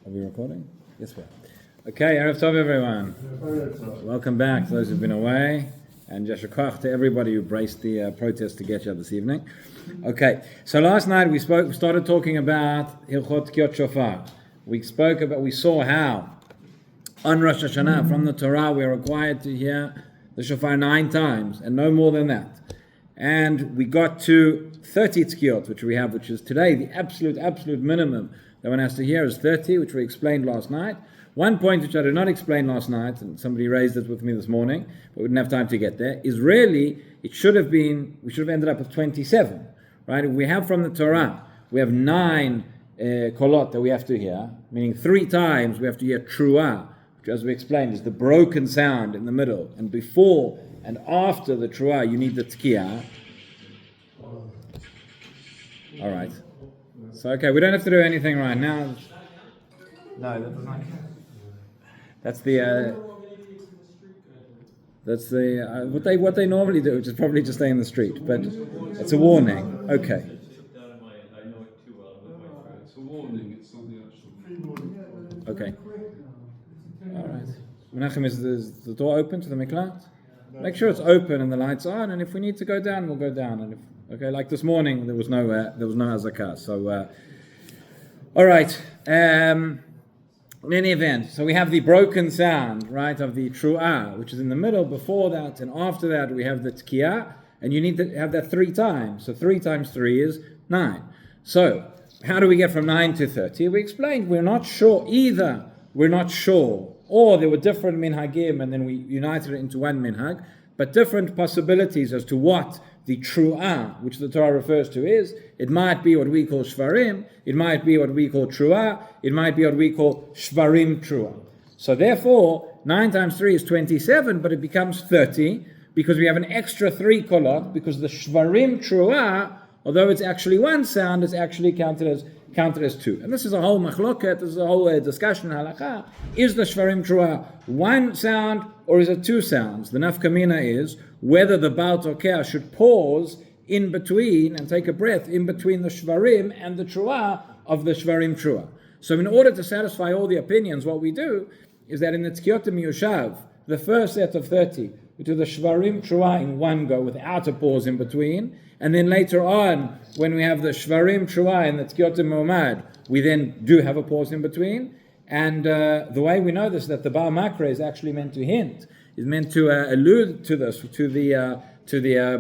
Are we recording? Yes, we are. Okay, Erev Tov, everyone. Welcome back, those who've been away. And Yasher Koach to everybody who braced the protest to get you this evening. Okay, so last night we started talking about Hilchot Tkiyot Shofar. We saw how on Rosh Hashanah from the Torah we are required to hear the shofar 9 times and no more than that. And we got to 30 tkiyot, which is today the absolute minimum that one has to hear is 30, which we explained last night. One point which I did not explain last night, and somebody raised it with me this morning, but we didn't have time to get there, is really, we should have ended up with 27, right? If we have from the Torah, we have 9 kolot that we have to hear, meaning 3 times we have to hear truah, which as we explained is the broken sound in the middle, and before and after the truah you need the tkiyah. All right. So okay, we don't have to do anything right now. No, that does not. That's what they normally do, which is probably just stay in the street. But it's a warning. Okay. It's a warning. It's not the actual. Okay. All right. Menachem, is the door open to the miklat? Make sure it's open and the lights on. And if we need to go down, we'll go down. And like this morning, there was no azakah. So, all right. In any event, so we have the broken sound, right, of the tru'ah, which is in the middle. Before that and after that, we have the tkiyah, and you need to have that 3 times. So 3 times 3 is 9. So how do we get from 9 to 30? We explained we're not sure, or there were different minhagim, and then we united it into one minhag, but different possibilities as to what the tru'ah, which the Torah refers to, is. It might be what we call shvarim, it might be what we call tru'ah, it might be what we call shvarim tru'ah. So therefore, 9 times 3 is 27, but it becomes 30, because we have an extra 3 kolot, because the shvarim tru'ah, although it's actually one sound, is actually counted as 2. And this is a whole machloket, this is a whole discussion in halakha. Is the shvarim tru'ah one sound, or is it 2 sounds? The nafkamina is whether the Baal Tokeh should pause in between and take a breath in between the shvarim and the tru'ah of the shvarim tru'ah. So in order to satisfy all the opinions, what we do is that in the tkiyot miyushav, the first set of 30, we do the shvarim tru'ah in one go without a pause in between, and then later on, when we have the shvarim tru'ah in the tkiyot mu'mad, we then do have a pause in between. And the way we know this is that the Baal Makra is actually meant to hint, is meant to allude to this, to the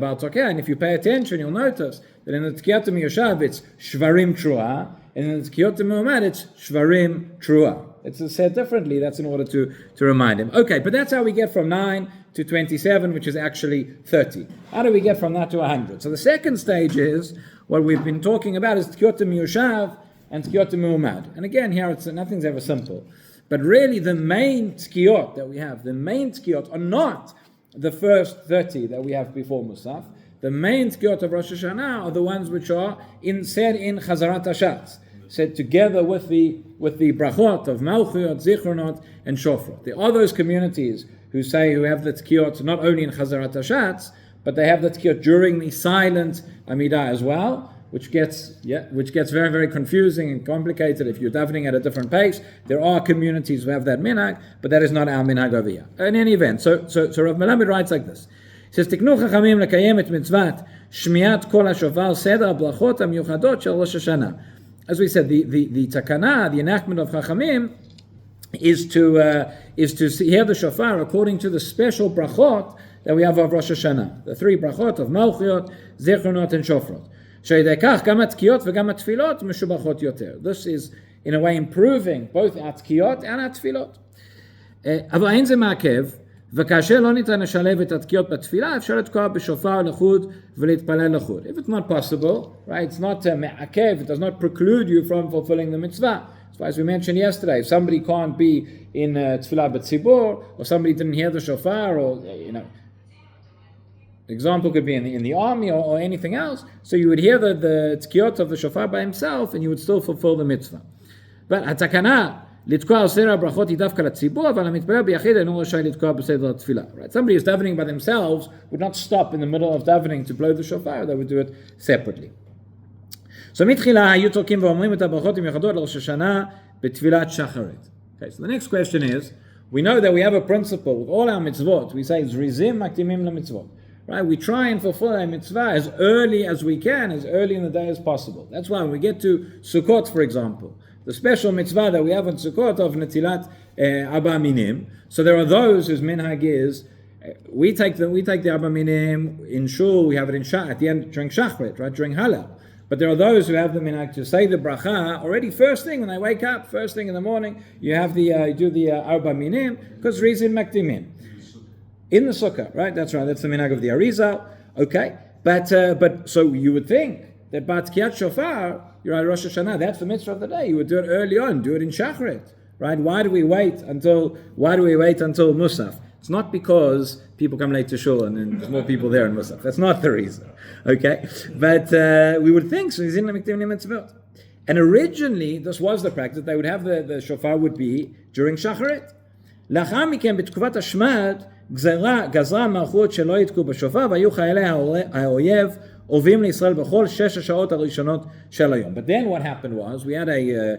Baal Tokeh. And if you pay attention, you'll notice that in the Tkiyot Miyoshav it's Shvarim Truah, and in the Tkiyot Mu'mad it's Shvarim Truah. It's said differently. That's in order to remind him. Okay, but that's how we get from 9 to 27, which is actually 30. How do we get from that to 100? So the second stage is, what we've been talking about is Tkiyot Miyoshav and Tkiyot Mu'mad. And again, here nothing's ever simple. But really the main tkiyot that we have, the main tkiyot are not the first 30 that we have before Musaf. The main tkiyot of Rosh Hashanah are the ones which are said in Chazarat Hashatz, said together with the brachot of Malchut, Zichronot, and Shofrot. There are those communities who have the tkiyot not only in Chazarat Hashatz, but they have the tkiyot during the silent Amidah as well, which gets very, very confusing and complicated if you're davening at a different pace. There are communities who have that minhag, but that is not our minhag over here. In any event, so Rav Melamed writes like this. He says, Tiknu chachamim lekayem et mitzvat shmiat kol hashofar seder blachot hamiyuchadot shel Rosh Hashanah. As we said, the takana, the enactment of chachamim, is to hear the shofar according to the special brachot that we have of Rosh Hashanah. The 3 brachot of Malchut, Zichronot, and Shofrot. This is, in a way, improving both our tkiyot and our tfilot. אבל אין זה מעכב, וכאשר לא ניתן לשלב את התקיעות בתפילה, אפשר לתקוע בשופר לחוד ולהתפלל לחוד. If it's not possible, right, it's not מעכב, it does not preclude you from fulfilling the mitzvah. So as we mentioned yesterday, if somebody can't be in tefillah b'tzibur, or somebody didn't hear the shofar, or, example could be in the army or anything else. So you would hear the tkiyot of the shofar by himself, and you would still fulfill the mitzvah. But התקנה לתקוע סדר הברכות היא דווקא לציבור, אבל המתפלל ביחיד אינו רשאי לתקוע בסדר התפילה. Right? Somebody who's davening by themselves would not stop in the middle of davening to blow the shofar. They would do it separately. So מתחילה היו צועקים ואומרים את הברכות המיוחדות לראש השנה b'tfilat shacharit. Okay, so the next question is, we know that we have a principle with all our mitzvot. We say, Zrizim maktimim la-mitzvot. Right? We try and fulfill our mitzvah as early as we can, as early in the day as possible. That's why when we get to Sukkot, for example, the special mitzvah that we have on Sukkot of Netilat Abba Minim. So there are those whose minhag is, we take the Abba Minim in Shul, we have it at the end during Shachrit, right, during Halal. But there are those who have the minhag to say the bracha already first thing when they wake up, first thing in the morning. You have you do the Abba Minim because Rizin Maktimim. In the sukkah, right? That's right. That's the minhag of the Arizal. Okay, but so you would think that Batkiyat Shofar, you're at Rosh Hashanah. That's the mitzvah of the day. You would do it early on. Do it in Shachrit, right? Why do we wait until Musaf? It's not because people come late to shul and then there's more people there in Musaf. That's not the reason. Okay, but we would think so. And originally, this was the practice. They would have the shofar would be during Shacharit. לאחר מכן בתקופת השמד גזרה המלכות שלא יתקעו בשופר והיו חיילי האויב עוברים לישראל בכל 6 השעות הראשונות של היום. But then what happened was we had a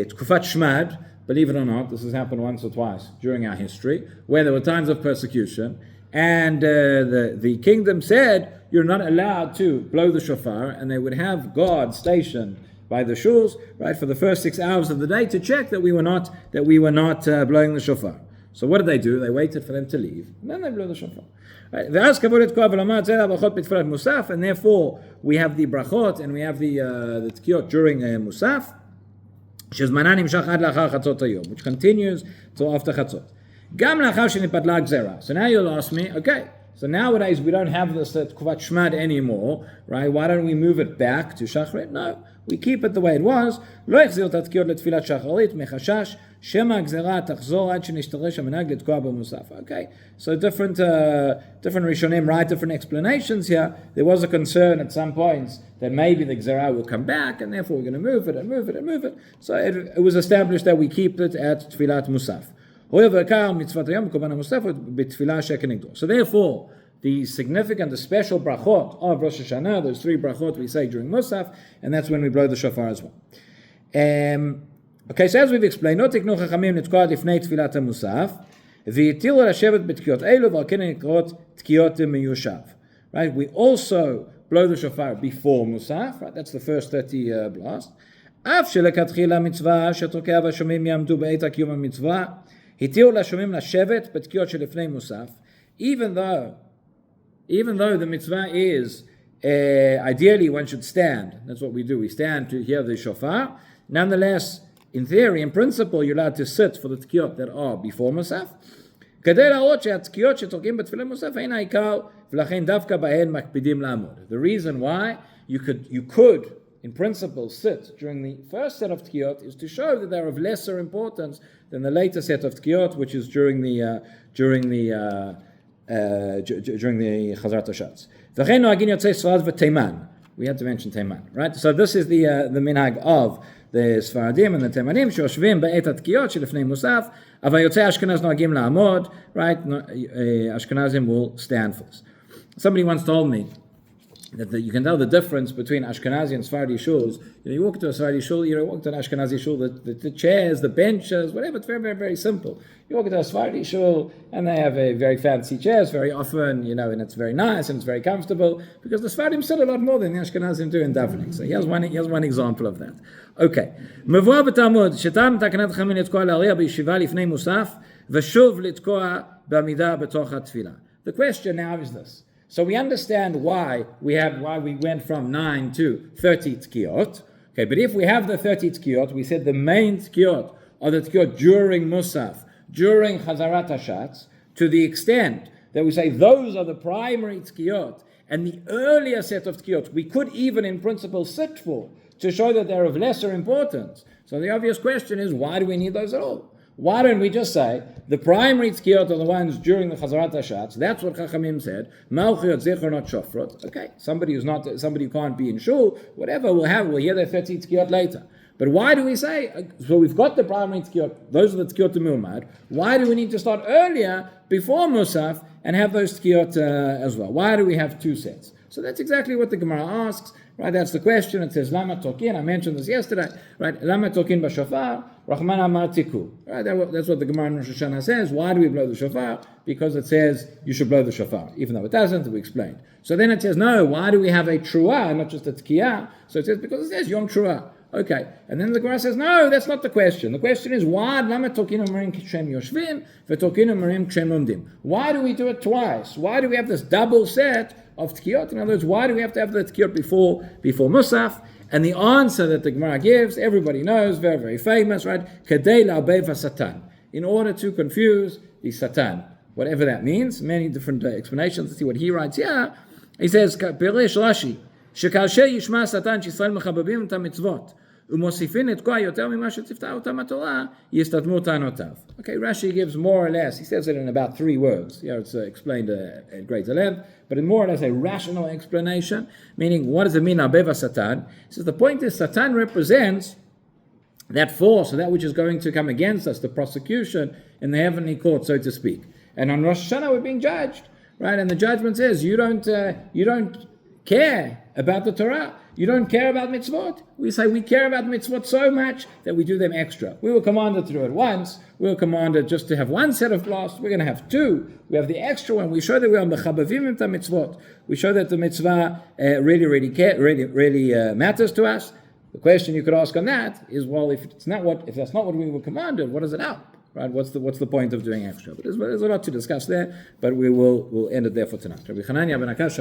תקופת שמד, believe it or not, this has happened once or twice during our history, where there were times of persecution, and the kingdom said you're not allowed to blow the shofar, and they would have guards stationed by the shuls, right, for the first 6 hours of the day to check that we were not blowing the shofar. So what did they do? They waited for them to leave, and then they blew the shofar. Right. And therefore we have the brachot and we have the tkiyot during Musaf, which continues till after chatzot. So now you'll ask me, okay, so nowadays we don't have this Tkuvat Shmad anymore, right? Why don't we move it back to Shachrit? No, we keep it the way it was. Okay, so different Rishonim write different explanations here. There was a concern at some points that maybe the Gzerah will come back, and therefore we're going to move it and move it and move it. So it was established that we keep it at Tfilat Musaf. So therefore, the significant, the special brachot of Rosh Hashanah, those 3 brachot we say during Musaf, and that's when we blow the shofar as well. Okay, so as we've explained, לא תקנו חכמים לתקוע לפני תפילת המוסף, והתירו לשבת בתקיעות אלו, ועל כן נקראות תקיעות מיושב. Right, we also blow the shofar before Musaf, right, that's the first 30 blast. אף שלכתחילה מצווה שתוקע והשומעים יעמדו בעת הקיום המצווה, התירו לשומעים לשבת בתקיעות שלפני מוסף, even though the mitzvah is ideally one should stand. That's what we do. We stand to hear the shofar. Nonetheless, in theory, in principle, you're allowed to sit for the tkiyot that are before Musaf. כדי להראות שהתקיעות שתוקעים בתפילה מוסף אין העיקר, ולכן דווקא בהן מקפידים לעמוד. The reason why you could in principle sit during the first set of tkiyot is to show that they're of lesser importance than the later set of tkiyot, which is during the Chazarat Hashatz. וכן נוהגים יוצאי ספרד ותימן. We had to mention Teiman, right? So this is the minhag of the Sfaradim and the Teimanim שיושבים בעת התקיעות שלפני מוסף, אבל יוצאי אשכנז נוהגים לעמוד, right? Ashkenazim will stand for this. Somebody once told me that you can tell the difference between Ashkenazi and Sephardi shuls. You walk to a Sephardi shul, you walk to an Ashkenazi shul, the chairs, the benches, whatever, it's very, very, very simple. You walk to a Sephardi shul, and they have a very fancy chairs very often, and it's very nice and it's very comfortable, because the Sephardim sit a lot more than the Ashkenazim do in davening. So here's one example of that. Okay. מבואר בתלמוד, שטעם תקנת חכמים לתקוע להריע בישיבה לפני מוסף, ושוב לתקוע בעמידה בתוך התפילה. The question now is this. So we understand why we went from 9 to 30 tkiyot. Okay, but if we have the 30 tkiyot, we said the main tkiyot are the tkiyot during Musaf, during Chazarat Hashatz, to the extent that we say those are the primary tkiyot, and the earlier set of tkiyot we could even in principle sit for to show that they're of lesser importance. So the obvious question is, why do we need those at all? Why don't we just say the primary tkiyot are the ones during the Chazarat Hashatz? That's what Chachamim said. Malchiyot zecher not shofrot. Okay, somebody who can't be in shul, whatever, we'll hear their 30 tkiyot later. But why do we say? So we've got the primary tkiyot; those are the tkiyot to Muhammad. Why do we need to start earlier before Musaf and have those tkiyot as well? Why do we have 2 sets? So that's exactly what the Gemara asks. Right, that's the question. It says, Lama tokin, I mentioned this yesterday, right? Lama tokin b'shofar, Rahman amar tiku. Right, that's what the Gemara in Rosh Hashanah says. Why do we blow the shofar? Because it says you should blow the shofar, even though it doesn't, we explained. So then it says, no, why do we have a truah, not just a tkiyah? So it says, because it says Yom Truah. Okay, and then the Gemara says, no, that's not the question. The question is, why lama tokinu marim kshem yoshvim v'tokinu marim kshem lomdim? Why do we do it twice? Why do we have this double set of tkiyot? In other words, why do we have to have the tkiyot before Musaf? And the answer that the Gemara gives, everybody knows, very, very famous, right? Kadei la'abev satan, in order to confuse the satan, whatever that means. Many different explanations. Let's see what he writes here. He says, Pirish Rashi, שכאשר ישמע השטן שישראל מחבבים את המצוות ומוסיפים לתקוע יותר ממה שציוותה אותם התורה, יסתתמו טענותיו. Okay, Rashi gives more or less, he says it in about 3 words. Here it's explained at greater length, but in more or less a rational explanation, meaning what does it mean, Abeva Satan? He says the point is Satan represents that force, or that which is going to come against us, the prosecution in the heavenly court, so to speak. And on Rosh Hashanah we're being judged, right? And the judgment says you don't care about the Torah. You don't care about mitzvot. We say we care about mitzvot so much that we do them extra. We were commanded to do it once. We were commanded just to have 1 set of cloths. We're going to have 2. We have the extra one. We show that we are mechabavim im mitzvot. We show that the mitzvah really matters to us. The question you could ask on that is, well, if that's not what we were commanded, what does it help? Right? What's the point of doing extra? But there's a lot to discuss there, but we'll end it there for tonight. Rabbi Chananya ben Akash,